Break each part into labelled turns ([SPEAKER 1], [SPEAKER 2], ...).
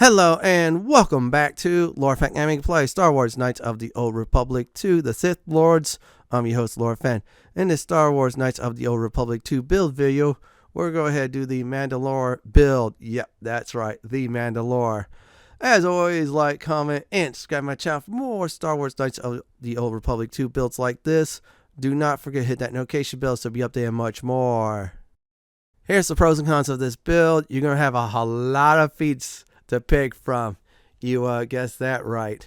[SPEAKER 1] Hello and welcome back to Lore Fan Gaming Play Star Wars Knights of the Old Republic 2 The Sith Lords. I'm your host Lore Fan. In this Star Wars Knights of the Old Republic 2 build video, we're going to go ahead and do the Mandalore build. Yep, that's right, the Mandalore. As always, like, comment, and subscribe to my channel for more Star Wars Knights of the Old Republic 2 builds like this. Do not forget to hit that notification bell so you'll be updated much more. Here's the pros and cons of this build. You're going to have a lot of feats to pick from. You guessed that right.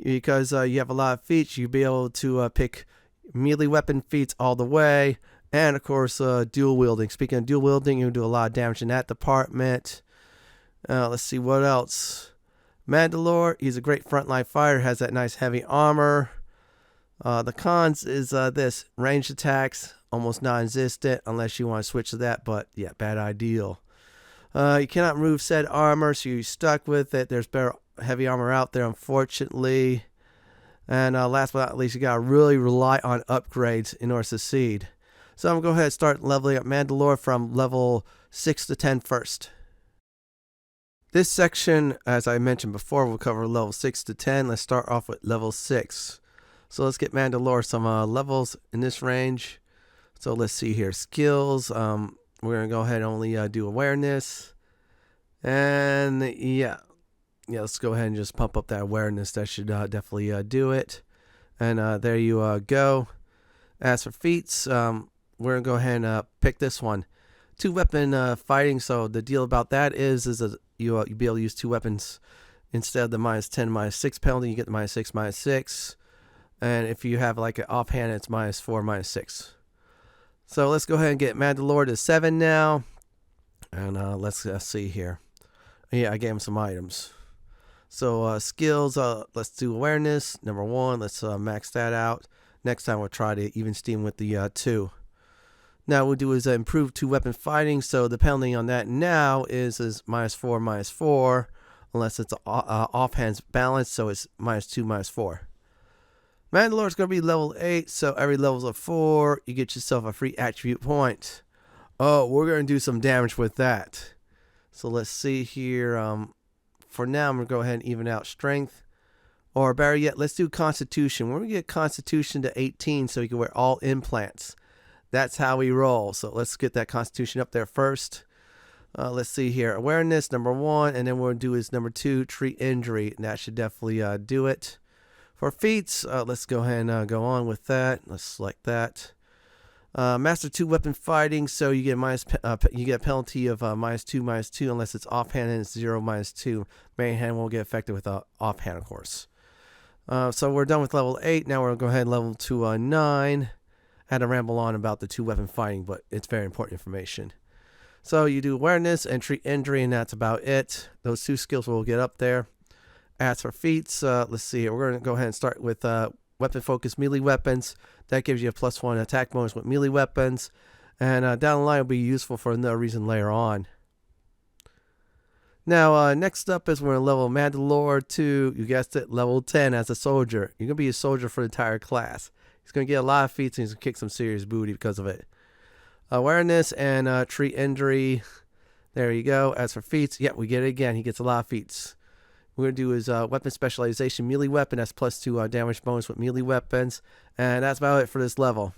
[SPEAKER 1] Because you have a lot of feats, you'll be able to pick melee weapon feats all the way. And of course, dual wielding. Speaking of dual wielding, you can do a lot of damage in that department. Let's see what else. Mandalore, he's a great frontline fighter, has that nice heavy armor. The cons is this: ranged attacks, almost non-existent unless you want to switch to that, but yeah, bad ideal. You cannot remove said armor, so you're stuck with it. There's better heavy armor out there, unfortunately. And last but not least, you gotta really rely on upgrades in order to succeed. So I'm gonna go ahead and start leveling up Mandalore from level 6 to 10 first. This section, as I mentioned before, will cover level 6 to 10. Let's start off with level 6. So let's get Mandalore some levels in this range. So let's see here. Skills. We're going to go ahead and only do awareness. And yeah, let's go ahead and just pump up that awareness. That should definitely do it. And there you go. As for feats, we're going to go ahead and pick this one. 2-weapon fighting. So the deal about that is that you'll be able to use 2 weapons instead of the -10, -6 penalty. You get the -6, -6. And if you have like an offhand, it's -4, -6. So let's go ahead and get Mandalore to 7 now. And let's see here. Yeah, I gave him some items. So skills, let's do awareness. Number 1, let's max that out. Next time we'll try to even steam with the 2. Now what we'll do is improve 2-weapon fighting. So the penalty on that now is -4, -4. Unless it's offhand's balance, so it's -2, -4. Mandalore's going to be level 8, so every level of 4, you get yourself a free attribute point. Oh, we're going to do some damage with that. So let's see here. For now, I'm going to go ahead and even out strength. Or better yet, let's do constitution. We're going to get constitution to 18 so you can wear all implants. That's how we roll. So let's get that constitution up there first. Let's see here. Awareness, number 1. And then what we'll do is number 2, treat injury. And that should definitely do it. For feats, let's go ahead and go on with that. Let's select that. Master 2-weapon fighting, so you get you get a penalty of -2, -2 unless it's offhand and it's 0, -2. Main hand won't get affected with offhand, of course. So we're done with level 8. Now we're going to go ahead and level to 9. I had to ramble on about the 2-weapon fighting, but it's very important information. So you do awareness and treat injury, and that's about it. Those 2 skills will get up there. As for feats, let's see. We're going to go ahead and start with weapon focus melee weapons. That gives you a +1 attack bonus with melee weapons. And down the line will be useful for another reason later on. Now, next up is we're going to level Mandalore to, you guessed it, level 10 as a soldier. You're going to be a soldier for the entire class. He's going to get a lot of feats and he's going to kick some serious booty because of it. Awareness and treat injury. There you go. As for feats, we get it again. He gets a lot of feats. We're going to do his weapon specialization melee weapon. That's +2 damage bonus with melee weapons. And that's about it for this level.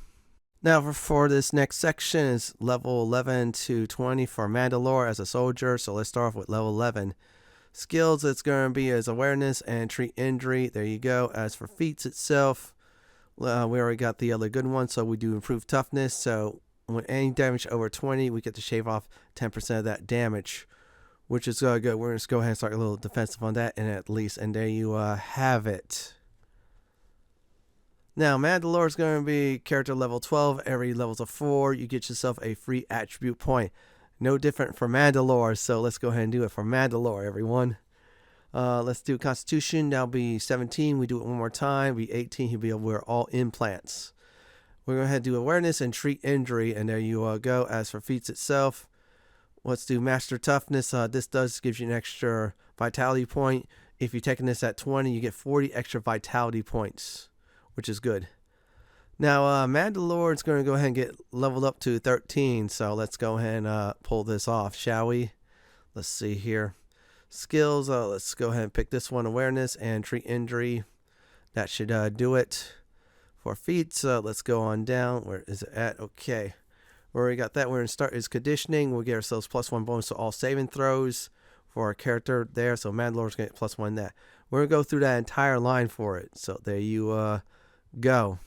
[SPEAKER 1] Now for this next section is level 11 to 20 for Mandalore as a soldier. So let's start off with level 11. Skills, it's going to be his awareness and treat injury. There you go. As for feats itself, we already got the other good one. So we do improve toughness. So when any damage over 20, we get to shave off 10% of that damage, which is good. We're going to go ahead and start a little defensive on that, and at least, and there you have it. Now, Mandalore is going to be character level 12. Every level's a 4. You get yourself a free attribute point. No different for Mandalore, so let's go ahead and do it for Mandalore, everyone. Let's do Constitution. That'll be 17. We do it one more time. Be 18. He'll be able to wear all implants. We're going to do awareness and treat injury, and there you go. As for feats itself, let's do Master Toughness. This gives you an extra vitality point. If you're taking this at 20, you get 40 extra vitality points, which is good. Now, Mandalore is going to go ahead and get leveled up to 13. So let's go ahead and pull this off, shall we? Let's see here. Skills, let's go ahead and pick this one, awareness and treat injury. That should do it. For feats, let's go on down. Where is it at? Okay. Where we got that, we're going to start is conditioning. We'll get ourselves +1 bonus to all saving throws for our character there. So Mandalore's going to get +1 that. We're going to go through that entire line for it. So there you go.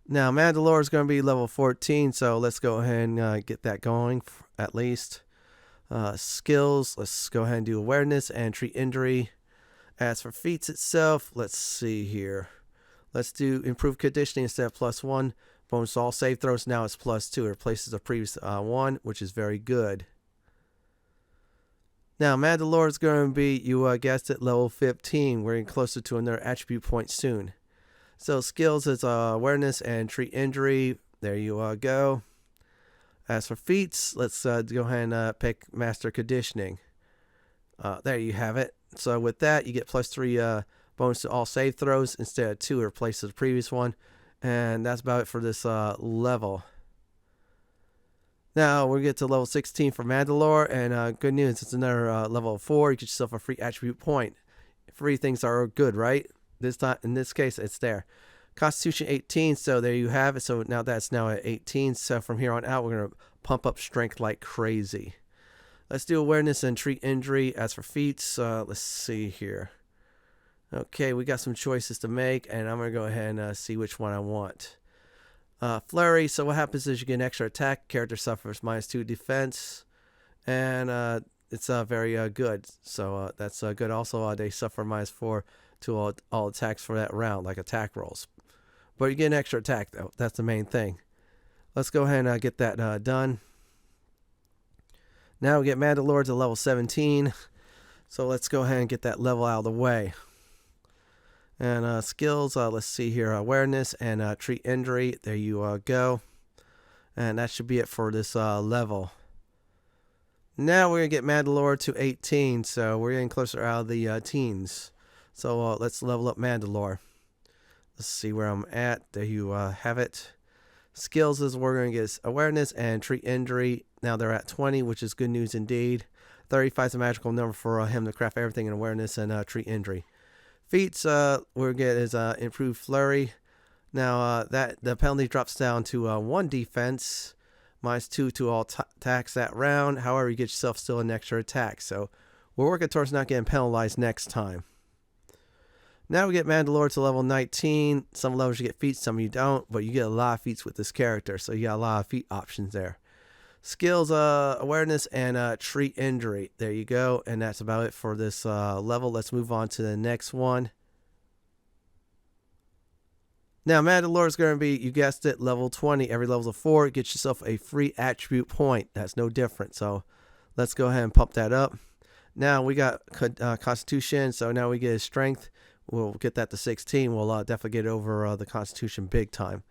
[SPEAKER 1] Now Mandalore is going to be level 14. So let's go ahead and get that going at least. Skills, let's go ahead and do awareness and treat injury. As for feats itself, let's see here. Let's do improved conditioning instead of +1. Bonus to all save throws. Now it's +2. It replaces the previous 1, which is very good. Now, Mandalore is going to be, you guessed it, level 15. We're getting closer to another attribute point soon. So skills is awareness and treat injury. There you go. As for feats, let's go ahead and pick master conditioning. There you have it. So with that, you get +3 bonus to all save throws instead of 2. It replaces the previous one. And that's about it for this level. Now we'll get to level 16 for Mandalore. And good news, it's another level 4. You get yourself a free attribute point. Free things are good, right? This time, in this case, it's there. Constitution 18, so there you have it. So now that's now at 18. So from here on out, we're going to pump up strength like crazy. Let's do awareness and treat injury. As for feats, let's see here. Okay, we got some choices to make, and I'm going to go ahead and see which one I want. Flurry, so what happens is you get an extra attack. Character suffers -2 defense, and it's very good. So that's good. Also, they suffer -4 to all attacks for that round, like attack rolls. But you get an extra attack, though. That's the main thing. Let's go ahead and get that done. Now we get Mandalore to level 17. So let's go ahead and get that level out of the way. And skills, let's see here. Awareness and treat injury. There you go. And that should be it for this level. Now we're going to get Mandalore to 18. So we're getting closer out of the teens. So let's level up Mandalore. Let's see where I'm at. There you have it. Skills is we're going to get awareness and treat injury. Now they're at 20, which is good news indeed. 35 is a magical number for him to craft everything in awareness and treat injury. Feats we're going to get is improved flurry. Now that the penalty drops down to 1 defense, -2 to all attacks that round. However, you get yourself still an extra attack. So we're working towards not getting penalized next time. Now we get Mandalore to level 19. Some levels you get feats, some you don't, but you get a lot of feats with this character, so you got a lot of feat options there. Skills, awareness, and treat injury. There you go, and that's about it for this level. Let's move on to the next one. Now, Mandalore is going to be, you guessed it, level 20. Every level's a 4. Get yourself a free attribute point. That's no different, so let's go ahead and pump that up. Now we got Constitution, so now we get his strength. We'll get that to 16. We'll definitely get over the Constitution big time.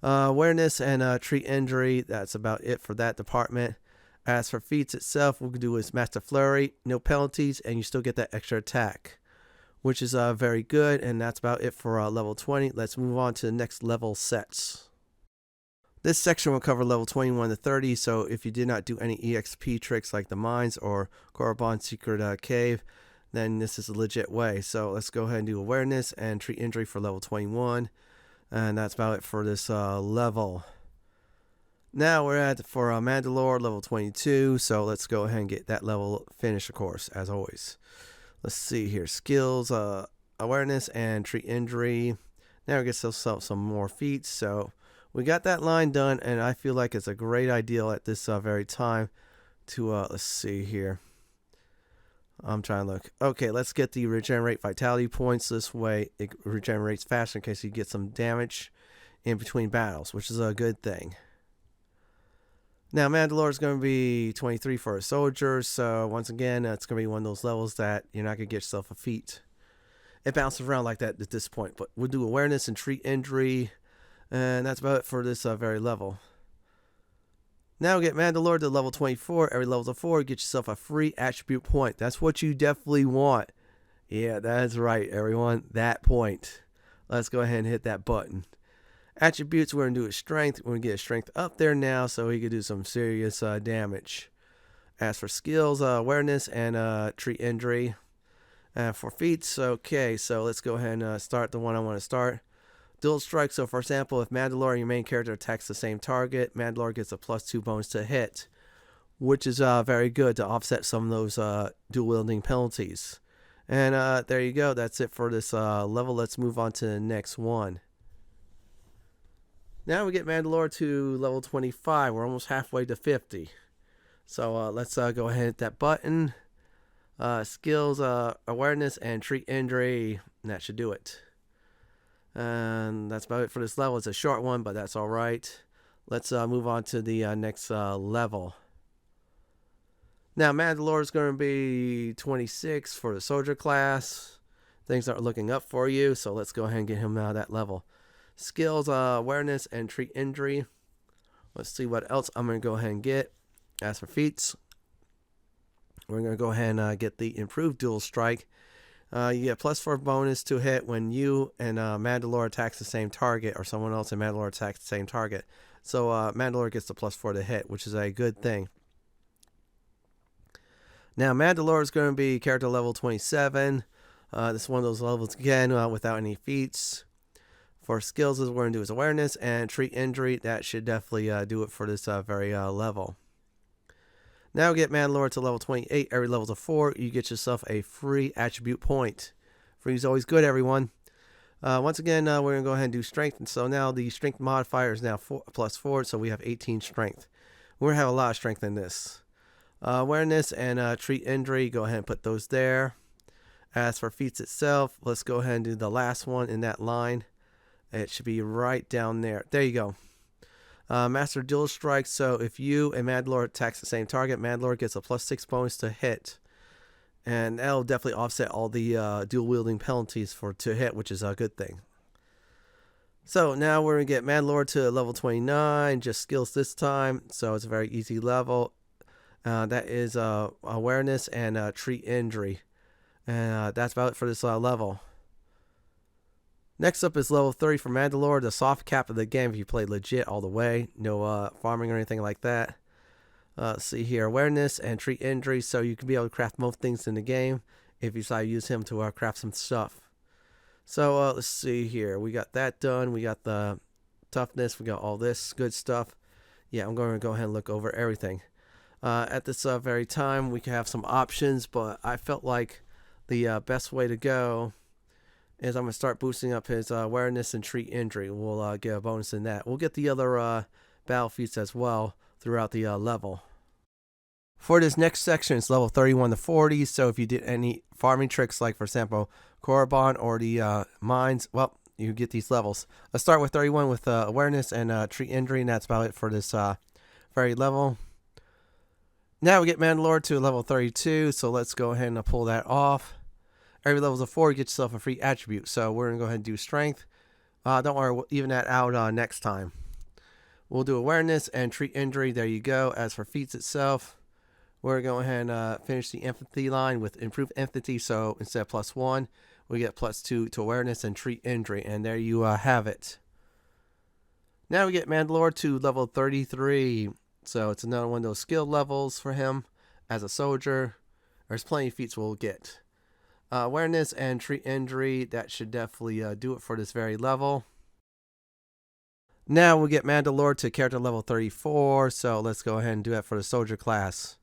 [SPEAKER 1] Awareness and treat injury. That's about it for that department. As for feats itself, what we can do is Master Flurry. No penalties, and you still get that extra attack, which is very good. And that's about it for level 20. Let's move on to the next level sets. This section will cover level 21 to 30. So if you did not do any EXP tricks like the mines or Korriban Secret Cave, then this is a legit way. So let's go ahead and do awareness and treat injury for level 21. And that's about it for this level. Now we're at for Mandalore level 22. So let's go ahead and get that level finished, of course, as always. Let's see here. Skills, awareness, and treat injury. Now we get ourselves some more feats. So we got that line done, and I feel like it's a great idea at this very time to, let's see here. I'm trying to look. Okay, let's get the regenerate vitality points. This way it regenerates faster in case you get some damage in between battles, which is a good thing. Now, Mandalore is going to be 23 for a soldier. So once again, it's going to be one of those levels that you're not going to get yourself a feat. It bounces around like that at this point. But we'll do awareness and treat injury. And that's about it for this very level. Now we get Mandalore to level 24. Every level's a 4. Get yourself a free attribute point. That's what you definitely want. Yeah, that's right, everyone. That point. Let's go ahead and hit that button. Attributes, we're going to do his strength. We're going to get his strength up there now so he can do some serious damage. As for skills, awareness and treat injury. For feats, okay, so let's go ahead and start the one I want to start. Dual strike. So for example, if Mandalore and your main character attacks the same target, Mandalore gets a +2 bonus to hit, which is very good to offset some of those dual wielding penalties. And there you go. That's it for this level. Let's move on to the next one. Now we get Mandalore to level 25. We're almost halfway to 50. So let's go ahead and hit that button. Skills, awareness, and treat injury. And that should do it. And that's about it for this level. It's a short one, but that's all right. Let's move on to the next level. Now, Mandalore is going to be 26 for the soldier class. Things aren't looking up for you, so let's go ahead and get him out of that level. Skills, awareness, and treat injury. Let's see what else I'm going to go ahead and get. As for feats, we're going to go ahead and get the improved dual strike. You get +4 bonus to hit when you and Mandalore attacks the same target, or someone else in Mandalore attacks the same target. So Mandalore gets the +4 to hit, which is a good thing. Now Mandalore is going to be character level 27. This is one of those levels again without any feats. For skills, what we're going to do is awareness and treat injury. That should definitely do it for this very level. Now get Mandalore to level 28. Every level to 4, you get yourself a free attribute point. Free is always good, everyone. Once again, we're going to go ahead and do strength. And so now the strength modifier is now +4, so we have 18 strength. We're going to have a lot of strength in this. Awareness and treat injury, go ahead and put those there. As for feats itself, let's go ahead and do the last one in that line. It should be right down there. There you go. Master dual strike. So if you and Mandalore attacks the same target, Mandalore gets a +6 bonus to hit, and that'll definitely offset all the dual wielding penalties to hit, which is a good thing. So now we're gonna get Mandalore to level 29, just skills this time. So it's a very easy level. That is awareness and treat injury, and that's about it for this level. Next up is level 30 for Mandalore, the soft cap of the game if you play legit all the way. No farming or anything like that. Let's see here. Awareness and treat injury, so you can be able to craft most things in the game if you decide to use him to craft some stuff. So let's see here. We got that done. We got the toughness. We got all this good stuff. Yeah, I'm going to go ahead and look over everything. At this very time, we can have some options, but I felt like the best way to go is I'm going to start boosting up his awareness and treat injury. We'll get a bonus in that. We'll get the other battle feats as well throughout the level. For this next section, it's level 31 to 40. So if you did any farming tricks, like for example, Korriban or the mines, well, you get these levels. Let's start with 31 with awareness and treat injury, and that's about it for this very level. Now we get Mandalore to level 32, so let's go ahead and pull that off. Every level of 4, you get yourself a free attribute. So we're going to go ahead and do strength. Don't worry, we'll even that out next time. We'll do awareness and treat injury. There you go. As for feats itself, we're going to go ahead and finish the empathy line with improved empathy. So instead of +1, we get +2 to awareness and treat injury. And there you have it. Now we get Mandalore to level 33. So it's another one of those skill levels for him as a soldier. There's plenty of feats we'll get. Awareness and treat injury, that should definitely do it for this very level. Now we'll get Mandalore to character level 34, so let's go ahead and do that for the soldier class.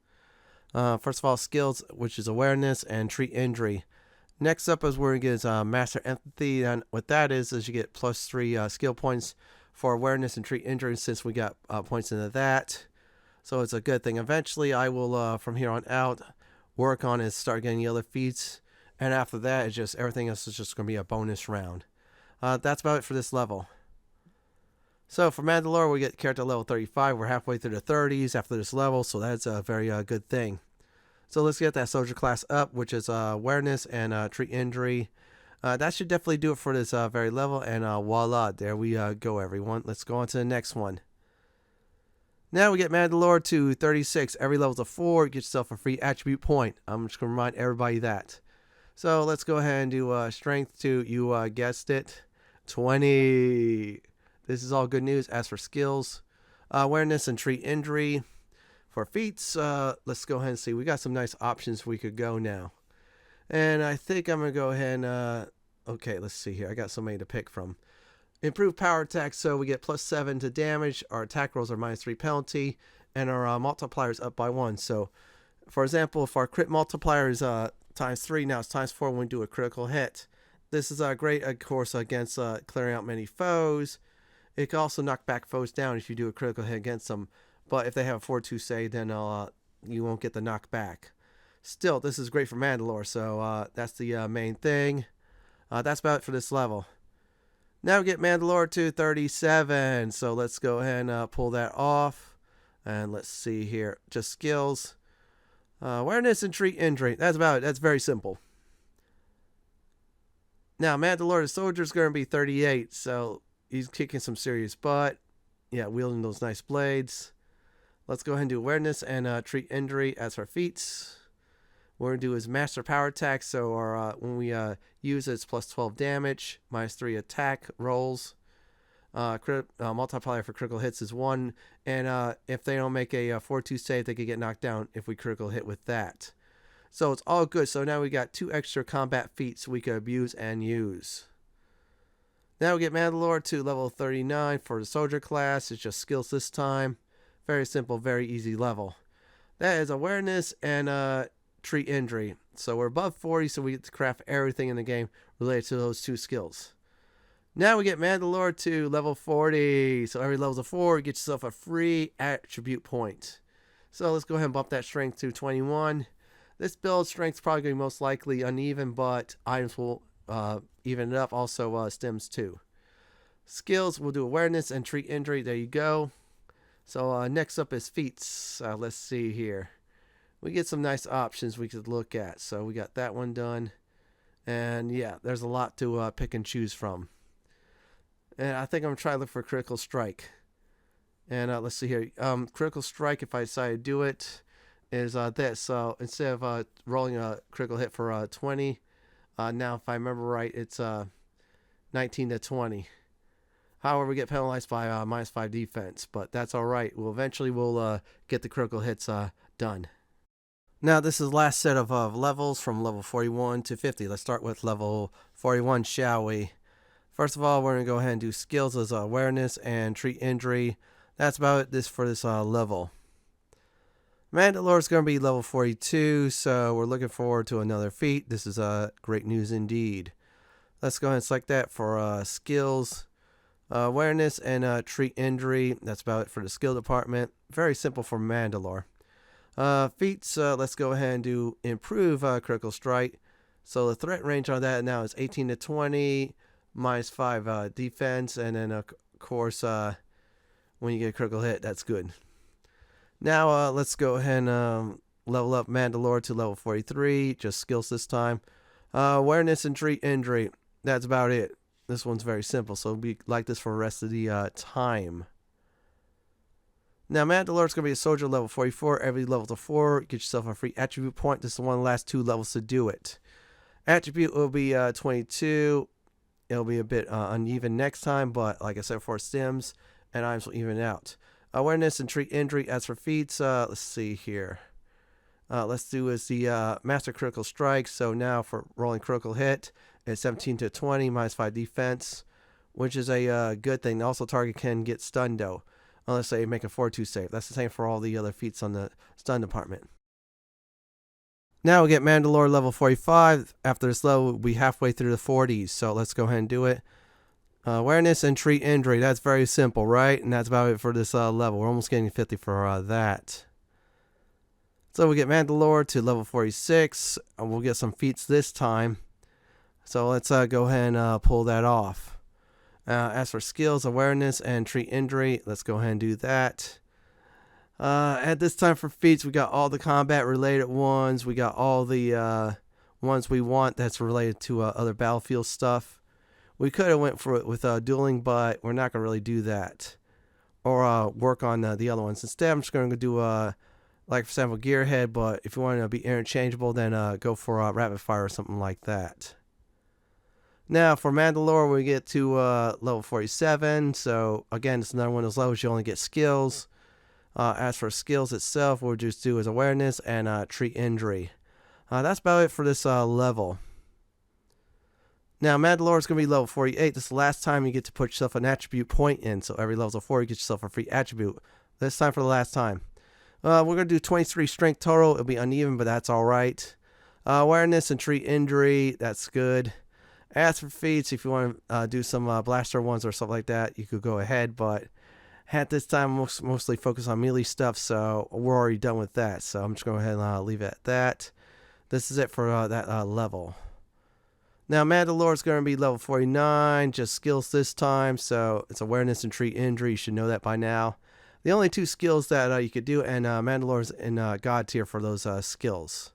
[SPEAKER 1] First of all, skills, which is awareness and treat injury. Next up is where we get master empathy, and what that is you get +3 skill points for awareness and treat injury, since we got points into that. So it's a good thing. Eventually I will, from here on out, work on and start getting the other feats. And after that, it's just everything else is just going to be a bonus round. That's about it for this level. So for Mandalore, we get character level 35. We're halfway through the 30s after this level, so that's a very good thing. So let's get that soldier class up, which is awareness and treat injury. That should definitely do it for this very level. And voila, there we go, everyone. Let's go on to the next one. Now we get Mandalore to 36. Every level of 4, get yourself a free attribute point. I'm just going to remind everybody that. So let's go ahead and do strength to, you guessed it, 20. This is all good news. As for skills, awareness and treat injury. For feats, let's go ahead and see. We got some nice options we could go now. And I think I'm going to go ahead and, okay, let's see here. I got so many to pick from. Improved power attack, so we get +7 to damage. Our attack rolls are -3 penalty. And our multiplier is up by 1. So, for example, if our crit multiplier is ×3, now it's ×4 when we do a critical hit. This is great, of course, against clearing out many foes. It can also knock back foes down if you do a critical hit against them. But if they have a 4-2 save, then you won't get the knockback. Still, this is great for Mandalore, so that's the main thing. That's about it for this level. Now we get Mandalore to 37, so let's go ahead and pull that off. And let's see here, just skills. Awareness and treat injury, that's about it, that's very simple. Now Mandalore Soldier is going to be 38, so he's kicking some serious butt. Yeah, wielding those nice blades. Let's go ahead and do awareness and treat injury as our feats. What we're going to do is master power attack. So our when we use it, it's +12 damage, -3 attack rolls. Multiplier for critical hits is 1. And if they don't make a 4-2 save, they could get knocked down if we critical hit with that. So it's all good. So now we got 2 extra combat feats we could abuse and use. Now we get Mandalore to level 39 for the soldier class. It's just skills this time. Very simple, very easy level. That is awareness and treat injury. So we're above 40, so we get to craft everything in the game related to those 2 skills. Now we get Mandalore to level 40. So every level of 4, you get yourself a free attribute point. So let's go ahead and bump that strength to 21. This build strength is probably going to be most likely uneven, but items will even it up. Also stims too. Skills, we'll do awareness and treat injury. There you go. So next up is feats. Let's see here. We get some nice options we could look at. So we got that one done. And yeah, there's a lot to pick and choose from. And I think I'm going to try to look for critical strike. And let's see here. Critical strike, if I decide to do it, is this. So instead of rolling a critical hit for 20, now if I remember right, it's 19 to 20. However, we get penalized by -5 defense, but that's all right. Eventually we'll get the critical hits done. Now this is the last set of levels from level 41 to 50. Let's start with level 41, shall we? First of all, we're going to go ahead and do skills as awareness and treat injury. That's about it for this level. Mandalore is going to be level 42, so we're looking forward to another feat. This is great news indeed. Let's go ahead and select that for skills. Awareness and treat injury. That's about it for the skill department. Very simple for Mandalore. Feats, let's go ahead and do improve critical strike. So the threat range on that now is 18 to 20, -5 defense, and then of course when you get a critical hit, that's good. Now let's go ahead and level up Mandalore to level 43, just skills this time. Awareness and treat injury. That's about it. This one's very simple, so it'll be like this for the rest of the time. Now, Mandalore is going to be a soldier level 44. Every level to 4, get yourself a free attribute point. This is one of the last 2 levels to do it. Attribute will be 22. It'll be a bit uneven next time, but like I said, for stims and items will even out. Awareness and treat injury. As for feats, let's see here. Let's do is the master critical strike. So now for rolling critical hit, it's 17 to 20, -5 defense, which is a good thing. Also, target can get stunned though, unless they make a 4-2 save. That's the same for all the other feats on the stun department. Now we get Mandalore level 45. After this level, we'll be halfway through the 40s. So let's go ahead and do it. Awareness and treat injury. That's very simple, right? And that's about it for this level. We're almost getting 50 for that. So we get Mandalore to level 46. We'll get some feats this time. So let's go ahead and pull that off. As for skills, awareness, and treat injury, let's go ahead and do that. At this time for feats, we got all the combat related ones. We got all the ones we want that's related to other battlefield stuff. We could have went for it with dueling, but we're not going to really do that. Or work on the other ones. Instead, I'm just going to do, like for example, Gearhead, but if you want to be interchangeable, then go for Rapid Fire or something like that. Now, for Mandalore, we get to level 47. So, again, it's another one of those levels. You only get skills. As for skills itself, we'll just do is awareness and treat injury. That's about it for this level. Now, Mandalore is going to be level 48. This is the last time you get to put yourself an attribute point in. So every level 4, you get yourself a free attribute. This time for the last time. We're going to do 23 strength total. It'll be uneven, but that's all right. Awareness and treat injury. That's good. As for feats, if you want to do some blaster ones or stuff like that, you could go ahead. But at this time, mostly focus on melee stuff. So we're already done with that. So I'm just going to go ahead and leave it at that. This is it for that level. Now, Mandalore is going to be level 49, just skills this time, so it's awareness and treat injury. You should know that by now. The only 2 skills that you could do, and Mandalore's in God tier for those skills.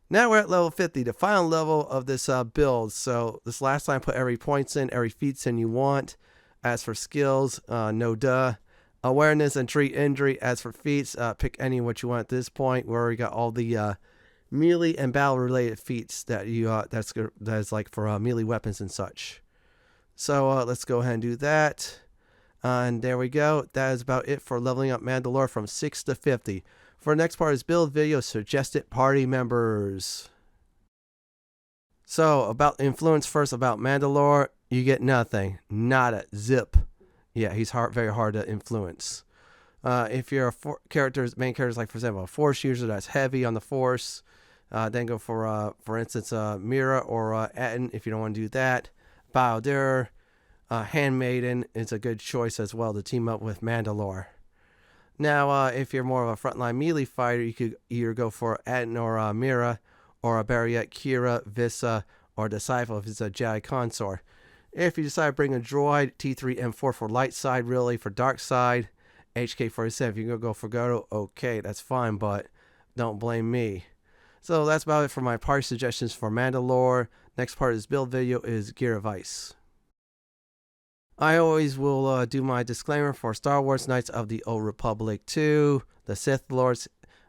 [SPEAKER 1] Now we're at level 50, the final level of this build. So this last time, put every points in, every feats in you want. As for skills, no duh. Awareness and treat injury. As for feats, pick any what you want at this point. We already got all the melee and battle related feats that that's like for melee weapons and such. So let's go ahead and do that. And there we go. That is about it for leveling up Mandalore from 6 to 50. For the next part is build video suggested party members. So about influence first, about Mandalore, you get nothing. Nada. Zip. Yeah, he's very hard to influence. If you're a main character, like for example a force user that's heavy on the force, then go for instance, Mira or Atten if you don't want to do that. Baldur, Handmaiden is a good choice as well to team up with Mandalore. Now, if you're more of a frontline melee fighter, you could either go for Atten or Mira, or better yet, Kira, Visa, or Disciple if it's a Jedi consort. If you decide to bring a droid, T3, M4 for light side, really, for dark side, HK47, if you're going to go for KotOR, okay, that's fine, but don't blame me. So that's about it for my party suggestions for Mandalore. Next part of this build video is gear advice. I always will do my disclaimer for Star Wars Knights of the Old Republic 2, the Sith Lords,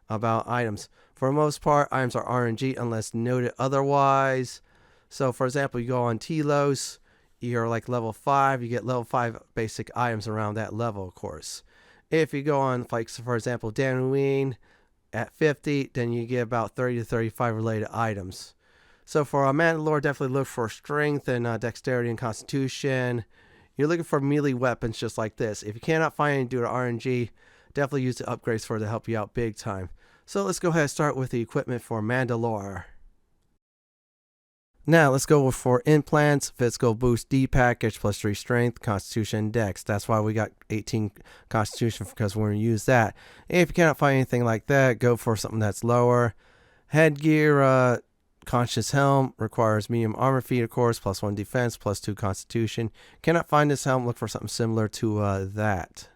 [SPEAKER 1] about items. For the most part, items are RNG unless noted otherwise. So for example, you go on Telos, you're like level 5, you get level 5 basic items around that level, of course. If you go on, like for example, Dantooine, at 50, then you get about 30 to 35 related items. So for Mandalore, definitely look for strength and dexterity and constitution. You're looking for melee weapons just like this. If you cannot find any due to RNG, definitely use the upgrades for it to help you out big time. So let's go ahead and start with the equipment for Mandalore. Now let's go for implants. Physical boost D package plus 3 strength, constitution, dex. That's why we got 18 constitution, because we're going to use that. If you cannot find anything like that, go for something that's lower. Headgear, conscious helm, requires medium armor feat, of course, plus 1 defense, plus 2 constitution. Cannot find this helm, look for something similar to that.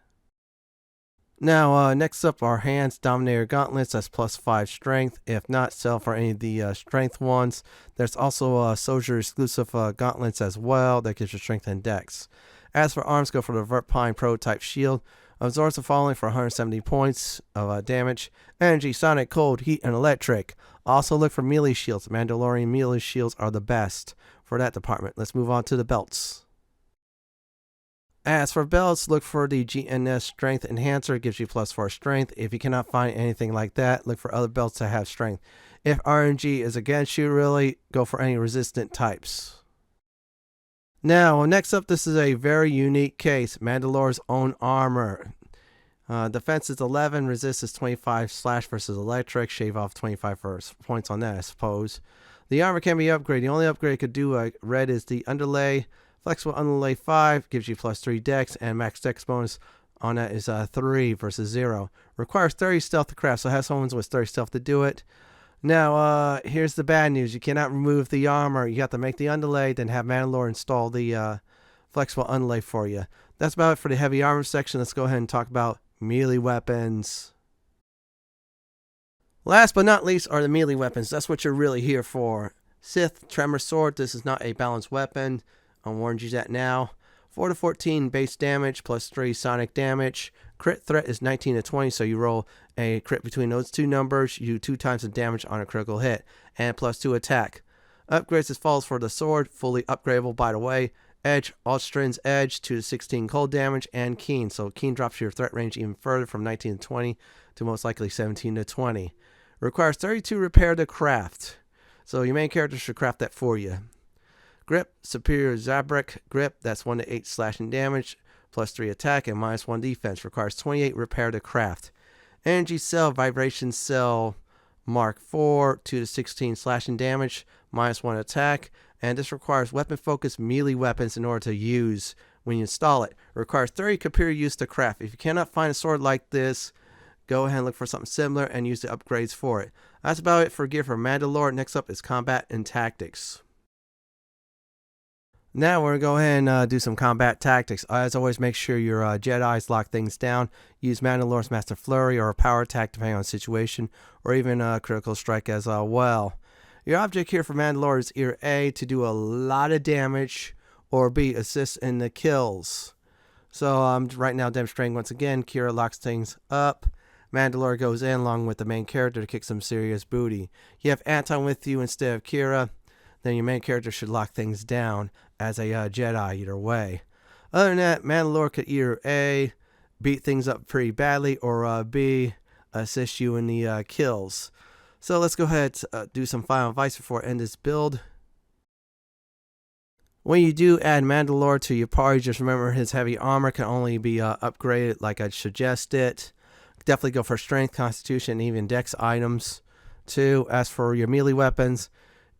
[SPEAKER 1] Now, next up are hands, Dominator gauntlets, that's plus 5 strength. If not, sell for any of the strength ones. There's also soldier exclusive gauntlets as well, that gives you strength and dex. As for arms, go for the Verpine prototype shield. Absorbs the following for 170 points of damage. Energy, sonic, cold, heat, and electric. Also look for melee shields. Mandalorian melee shields are the best for that department. Let's move on to the belts. As for belts, look for the GNS Strength Enhancer. It gives you plus 4 strength. If you cannot find anything like that, look for other belts that have strength. If RNG is against you, really, go for any resistant types. Now, next up, this is a very unique case. Mandalore's own armor. Defense is 11, resist is 25, slash versus electric. Shave off 25 points on that, I suppose. The armor can be upgraded. The only upgrade it could do, red, is the underlay. Flexible underlay 5 gives you plus 3 dex, and max dex bonus on that is 3 versus 0. Requires 30 stealth to craft, so have someone with 30 stealth to do it. Now, here's the bad news. You cannot remove the armor. You have to make the underlay, then have Mandalore install the flexible underlay for you. That's about it for the heavy armor section. Let's go ahead and talk about melee weapons. Last but not least are the melee weapons. That's what you're really here for. Sith Tremor Sword. This is not a balanced weapon. I'll warn you that now. 4 to 14 base damage plus 3 sonic damage. Crit threat is 19 to 20, so you roll a crit between those two numbers. You do 2 times the damage on a critical hit, and plus 2 attack. Upgrades as follows for the sword, fully upgradable by the way. Edge, all strings edge, 2 to 16 cold damage, and keen. So keen drops your threat range even further from 19 to 20 to most likely 17 to 20. Requires 32 repair to craft. So your main character should craft that for you. Grip, superior Zabrak grip, that's 1 to 8 slashing damage, plus 3 attack, and minus 1 defense. Requires 28 repair to craft. Energy cell, vibration cell, Mark 4, 2 to 16 slashing damage, minus 1 attack, and this requires weapon focused melee weapons in order to use when you install it. It requires 30 computer use to craft. If you cannot find a sword like this, go ahead and look for something similar and use the upgrades for it. That's about it for gear for Mandalore. Next up is combat and tactics. Now we're going to go ahead and do some combat tactics. As always, make sure your Jedis lock things down. Use Mandalore's Master Flurry or a power attack depending on the situation, or even a critical strike as well. Your object here for Mandalore is either A, to do a lot of damage, or B, assist in the kills. So right now demonstrating once again, Kira locks things up. Mandalore goes in along with the main character to kick some serious booty. You have Anton with you instead of Kira, then your main character should lock things down as a Jedi either way. Other than that, Mandalore could either A, beat things up pretty badly, or B, assist you in the kills. So let's go ahead and do some final advice before I end this build. When you do add Mandalore to your party, just remember his heavy armor can only be upgraded like I'd suggested. Definitely go for strength, constitution, and even dex items too. As for your melee weapons,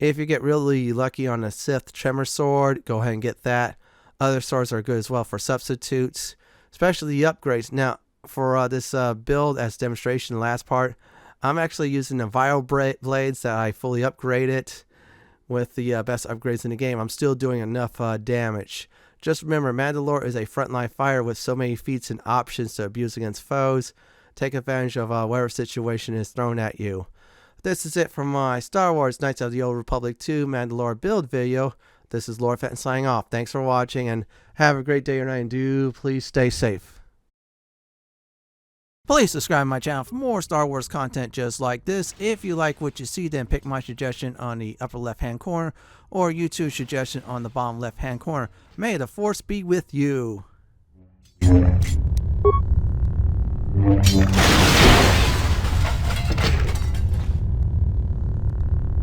[SPEAKER 1] if you get really lucky on a Sith Tremor Sword, go ahead and get that. Other swords are good as well for substitutes, especially the upgrades. Now, for this build as demonstration, the last part, I'm actually using the Vile Blades that I fully upgraded with the best upgrades in the game. I'm still doing enough damage. Just remember, Mandalore is a frontline fighter with so many feats and options to abuse against foes. Take advantage of whatever situation is thrown at you. This is it from my Star Wars Knights of the Old Republic 2 Mandalore build video. This is Lord Fenton signing off. Thanks for watching and have a great day or night, and do please stay safe. Please subscribe to my channel for more Star Wars content just like this. If you like what you see, then pick my suggestion on the upper left hand corner or YouTube's suggestion on the bottom left hand corner. May the Force be with you.